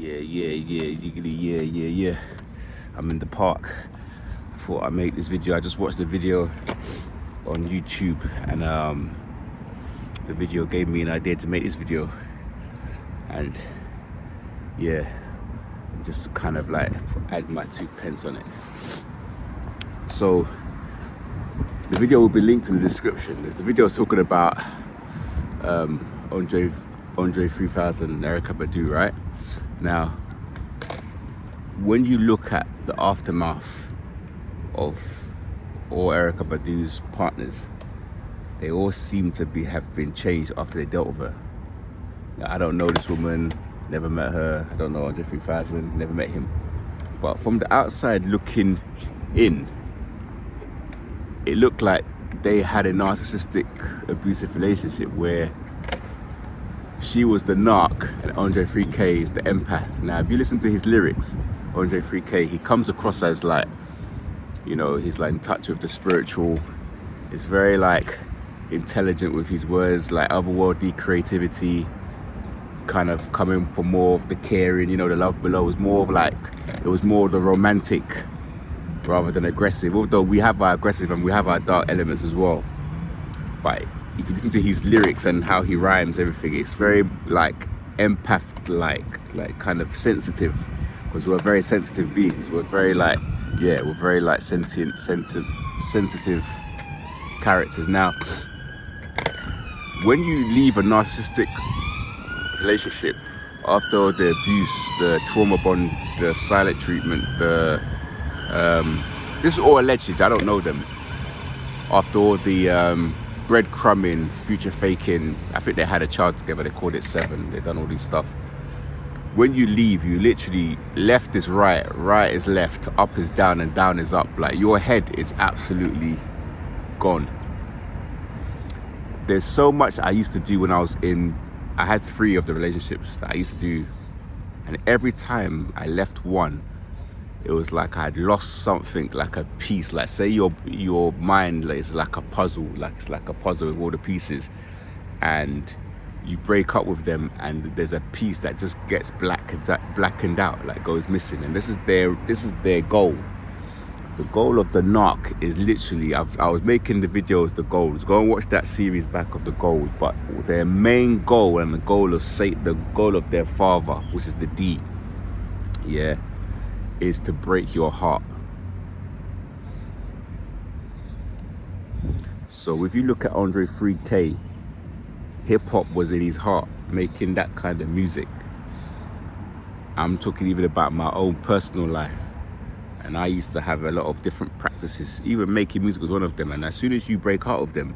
Yeah. I'm in the park. I thought I'd make this video. I just watched the video on YouTube, and the video gave me an idea to make this video. And yeah, just kind of like add my 2 pence on it. So the video will be linked in the description. The video is talking about Andre 3000, Erykah Badu, right? Now, when you look at the aftermath of all Erykah Badu's partners, they all seem to have been changed after they dealt with her. Now, I don't know this woman, never met her. I don't know Andre 3000, never met him. But from the outside looking in, it looked like they had a narcissistic, abusive relationship where she was the narc and Andre 3K is the empath. Now, if you listen to his lyrics, Andre 3K, he comes across as like, you know, he's like in touch with the spiritual. He's very like intelligent with his words, like otherworldly creativity, kind of coming for more of the caring, you know, the love below was more of like, it was more the romantic rather than aggressive, although we have our aggressive and we have our dark elements as well. But if you listen to his lyrics and how he rhymes, everything, it's very like empath, like kind of sensitive, because we're very sensitive beings. We're very like, yeah, we're very like sentient, sensitive characters. Now, when you leave a narcissistic relationship after the abuse, the trauma bond, the silent treatment, this is all alleged, I don't know them. After all the breadcrumbing, future faking, I think they had a child together, they called it 7, they done all this stuff. When you leave, you literally, left is right is left, up is down, and down is up. Like, your head is absolutely gone. There's so much I used to do when I was I had 3 of the relationships that I used to do, and every time I left one, it was like I had lost something, like a piece. Like, say your mind is like a puzzle, like it's like a puzzle with all the pieces, and you break up with them, and there's a piece that just gets blackened out, like goes missing. And this is their goal. The goal of the narc is literally, I was making the videos, the goals. Go and watch that series back of the goals. But their main goal and the goal of their father, which is the D, yeah, is to break your heart. So if you look at Andre 3K, hip-hop was in his heart, making that kind of music. I'm talking even about my own personal life, and I used to have a lot of different practices. Even making music was one of them. And as soon as you break out of them,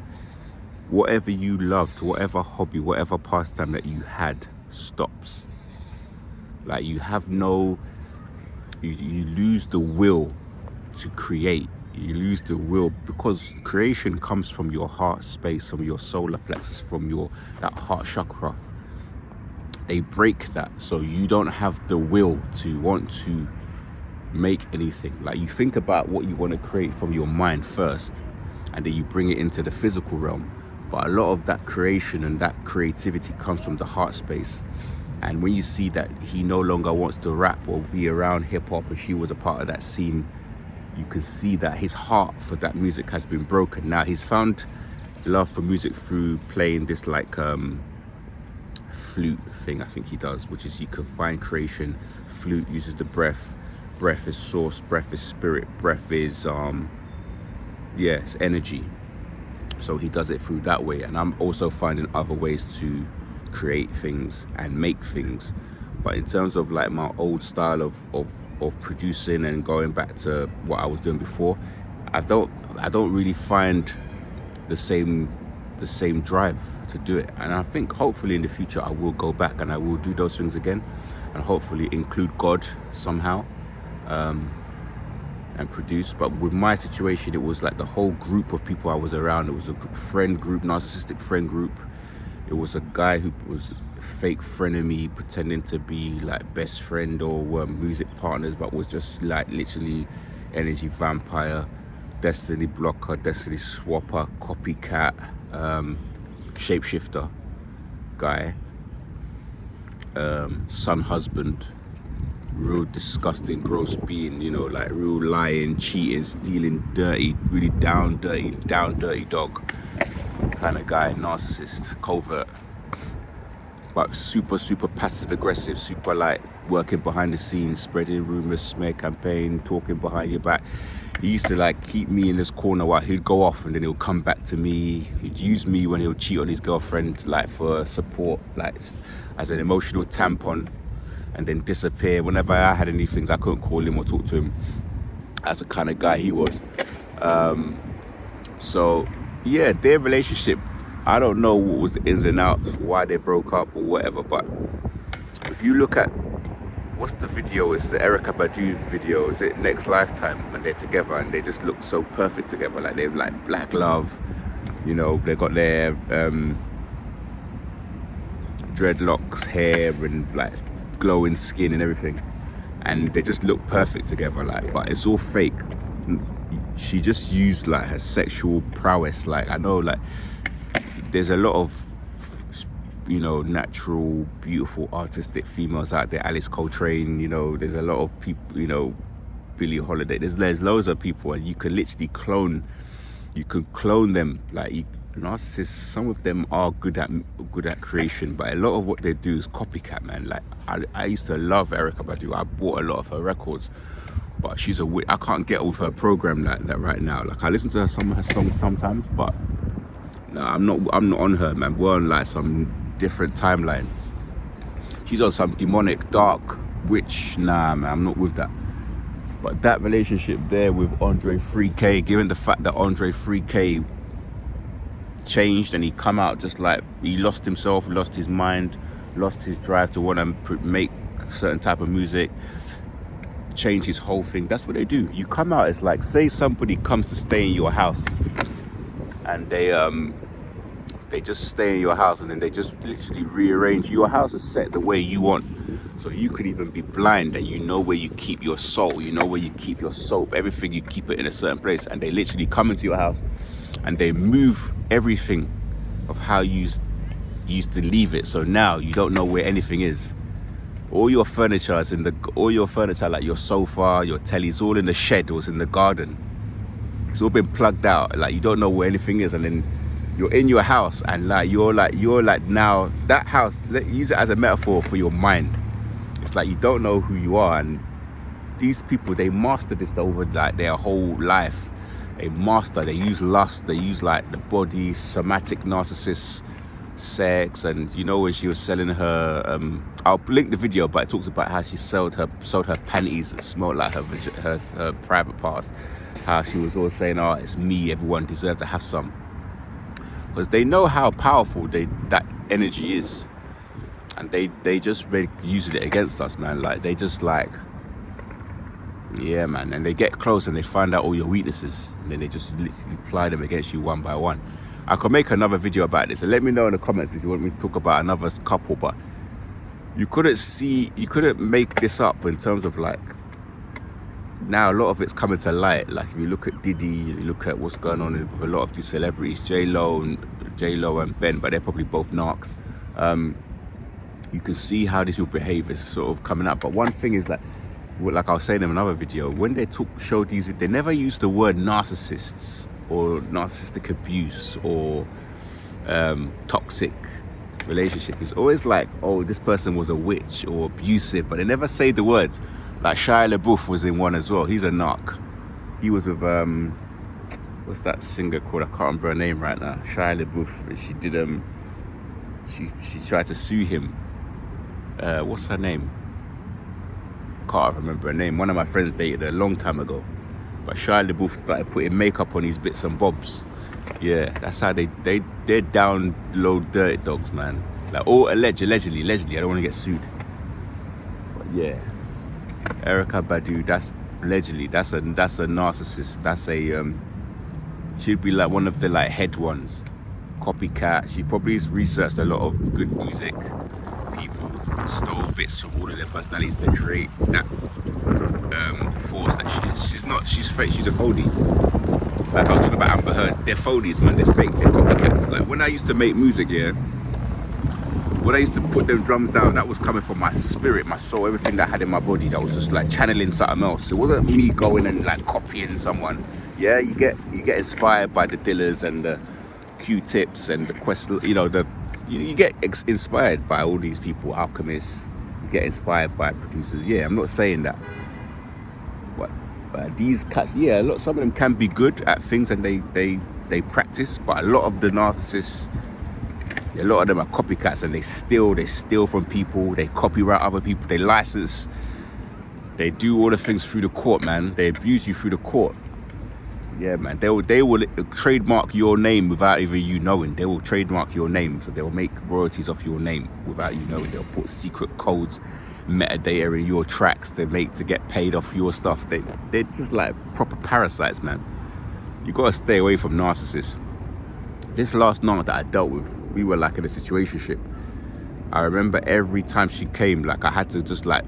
whatever you loved, whatever hobby, whatever pastime that you had stops. Like, you have no, you lose the will to create. You lose the will, because creation comes from your heart space, from your solar plexus, from that heart chakra. They break that, so you don't have the will to want to make anything. Like, you think about what you want to create from your mind first, and then you bring it into the physical realm. But a lot of that creation and that creativity comes from the heart space. And when you see that he no longer wants to rap or be around hip-hop, and she was a part of that scene, you can see that his heart for that music has been broken. Now, he's found love for music through playing this like flute thing, I think he does, which is, you can find creation. Flute uses the breath. Breath is source, breath is spirit, breath is it's energy. So he does it through that way. And I'm also finding other ways to create things and make things. But in terms of like my old style of producing and going back to what I was doing before, I don't really find the same drive to do it. And I think hopefully in the future I will go back and I will do those things again, and hopefully include God somehow, and produce. But with my situation, it was like the whole group of people I was around. It was a friend group, narcissistic friend group. It was a guy who was fake frenemy, pretending to be like best friend or were music partners, but was just like literally energy vampire, destiny blocker, destiny swapper, copycat, shapeshifter guy, son husband, real disgusting, gross being, you know, like real lying, cheating, stealing, dirty, really down dirty dog kind of guy, narcissist, covert, but super passive aggressive, super like working behind the scenes, spreading rumors, smear campaign, talking behind your back. He used to like keep me in this corner while he'd go off, and then he'll come back to me. He'd use me when he'll cheat on his girlfriend, like for support, like as an emotional tampon, and then disappear. Whenever I had any things, I couldn't call him or talk to him. That's the kind of guy he was. So yeah, their relationship, I don't know what was the ins and outs, why they broke up or whatever, but if you look at, what's the video? It's the Erykah Badu video. Is it Next Lifetime? When they're together and they just look so perfect together. Like they're like black love, you know, they got their dreadlocks, hair, and like glowing skin and everything. And they just look perfect together, like, but it's all fake. She just used like her sexual prowess. Like, I know, like, there's a lot of, you know, natural, beautiful, artistic females out there. Alice Coltrane, you know, there's a lot of people, you know, Billie Holiday. There's loads of people, and you can literally clone them. Like, narcissists, some of them are good at creation, but a lot of what they do is copycat, man. Like, I used to love Erykah Badu. I bought a lot of her records, but she's I can't get with her program like that right now. Like, I listen to some of her songs sometimes, but no, I'm not on her, man. We're on like some different timeline. She's on some demonic, dark witch. Nah, man, I'm not with that. But that relationship there with Andre 3K, given the fact that Andre 3K changed and he come out just like he lost himself, lost his mind, lost his drive to want to make certain type of music, change his whole thing. That's what they do. You come out as like, say somebody comes to stay in your house, and they just stay in your house, and then they just literally rearrange your house is set the way you want. So you could even be blind, and you know where you keep your soul, you know where you keep your soap, everything, you keep it in a certain place, and they literally come into your house and they move everything of how you used to leave it. So now you don't know where anything is. All your furniture is like your sofa, your telly's all in the shed or it's in the garden. It's all been plugged out. Like, you don't know where anything is, and then you're in your house, and like you're like now that house. Use it as a metaphor for your mind. It's like you don't know who you are, and these people, they master this over like their whole life. They use lust, they use like the body, somatic narcissists, sex. And you know, when she was selling her I'll link the video, but it talks about how she sold her panties that smelled like her private parts. How she was always saying, oh, it's me, everyone deserves to have some, because they know how powerful that energy is, and they just using it against us, man. Like, they just like, yeah, man. And they get close and they find out all your weaknesses, and then they just literally apply them against you one by one. I could make another video about this, and let me know in the comments if you want me to talk about another couple, but you couldn't make this up in terms of like, now a lot of it's coming to light. Like, if you look at Diddy, you look at what's going on with a lot of these celebrities, J-Lo and Ben, but they're probably both narcs. You can see how these people behave is sort of coming up. But one thing is that, like I was saying in another video, when they show these, they never use the word narcissists or narcissistic abuse or toxic relationship. It's always like, oh, this person was a witch or abusive, but they never say the words. Like Shia LaBeouf was in one as well. He's a narc. He was with what's that singer called? I can't remember her name right now. Shia LaBeouf. She did she tried to sue him. What's her name? Can't remember her name. One of my friends dated her a long time ago. But Shia LaBeouf started putting makeup on his bits and bobs. Yeah, that's how they're down low dirty dogs, man. Like, all allegedly. I don't want to get sued. But yeah, Erykah Badu, that's allegedly. That's a narcissist. That's she'd be like one of the like head ones. Copycat. She probably has researched a lot of good music. People stole bits from all of their personalities to create that force that she is. She's fake. She's a phony. Like I was talking about Amber Heard, they're phonies, man. They're fake. They're copycats. Like, when I used to make music, yeah, when I used to put them drums down, that was coming from my spirit, my soul, everything that I had in my body. That was just like channeling something else. It wasn't me going and like copying someone. Yeah, you get inspired by the Dillas and the Q-Tips and the Quest. You get inspired by all these people, alchemists. You get inspired by producers. Yeah, I'm not saying that, but these cats, yeah, some of them can be good at things and they practice, but a lot of the narcissists, a lot of them are copycats, and they steal from people, they copyright other people, they license, they do all the things through the court, man. They abuse you through the court. Yeah, man. They will trademark your name without even you knowing. They will trademark your name, so they will make royalties off your name without you knowing. They'll put secret codes, metadata in your tracks to get paid off your stuff. They're just like proper parasites, man. You gotta stay away from narcissists. This last narc that I dealt with, we were like in a situationship. I remember every time she came, like I had to just like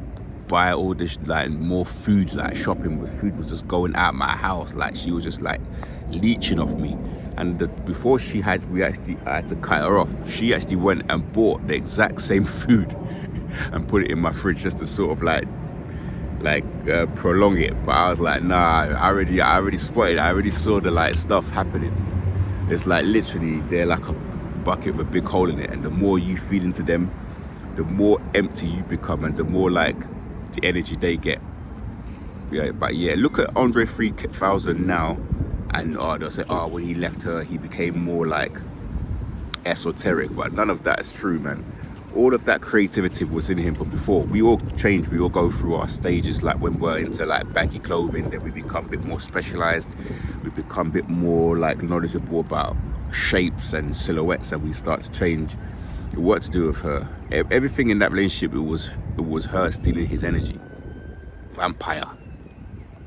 buy all this like more food, like shopping with food was just going out my house. Like she was just like leeching off me. And before I had to cut her off. She actually went and bought the exact same food and put it in my fridge just to sort of prolong it. But I was like, nah, I already spotted, I already saw the like stuff happening. It's like literally they're like a bucket with a big hole in it, and the more you feed into them, the more empty you become, and the more like the energy they get. Yeah, but yeah, look at Andre 3000 now, and they'll say, when he left her, he became more like esoteric. But none of that is true, man. All of that creativity was in him from before. We all change, we all go through our stages. Like when we're into like baggy clothing, then we become a bit more specialized. We become a bit more like knowledgeable about shapes and silhouettes, and we start to change. What to do with her? Everything in that relationship, it was her stealing his energy. Vampire.